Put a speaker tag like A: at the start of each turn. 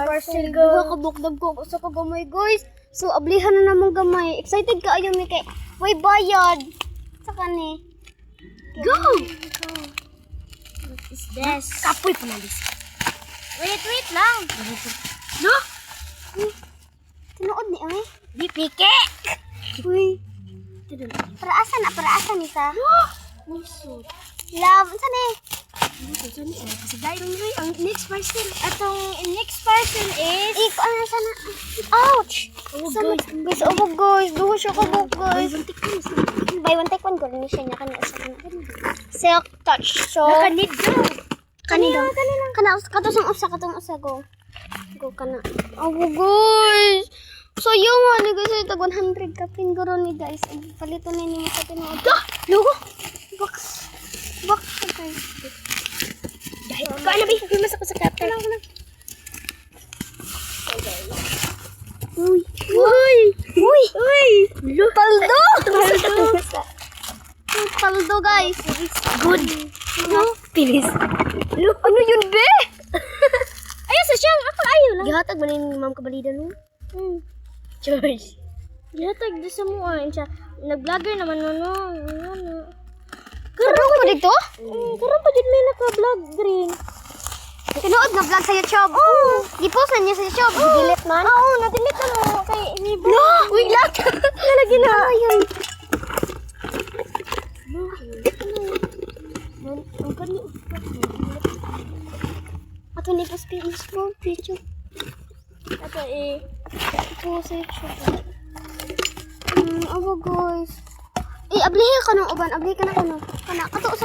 A: parcel ga. Kabukdag ko sa kagamay guys. So ablihan na namang gamay. Excited ka ayo mi kay way bayad. Sa kani. Go. What is this? Kapoy pa na this. Wait lang. No? Tinuod ni ay. Di pike. Uy. Para asa ni sa? Muso. Love, saan eh? Ang next parcel. Atong next parcel is... ano sana? Ouch! Guys, guys. Duho siya kabuk, guys. Buy one, take one. Ko rin siya niya kanina. Silk touch. So... Nakanid ka. Kanina. Katong usa, go. Go ka na. Guys. So, yung ano guys, ito 100 ka pingaro ni guys. Palito na niyo sa tinood. Logo! Box, guys. Dahil ko, ano ba yung pimas ako sa cutter? Uy! Paldo! Paldo, guys. Good. Pilis. Ano yun, be? Ayun sa siyang. Ako ayaw lang. Gihatag mo na yung ma'am kabalida, no? George. Gihatag doon sa mua. Nag-vlogger naman, ano. Karoon ko dito? Karoon pa dito may naka-vlog green. Tinood na vlog sa YouTube? Oo. Di-post na niya sa YouTube. Di-delete man? Oo, na-delete na mo. Kay Nibo. No! Uy, lag! Nalagyan na. Ayun. Ato ni po Spanish mo. Picture. Ato ito sa YouTube. Guys. Ablihe ka ng uban. Ablihe ka na. Kato usa.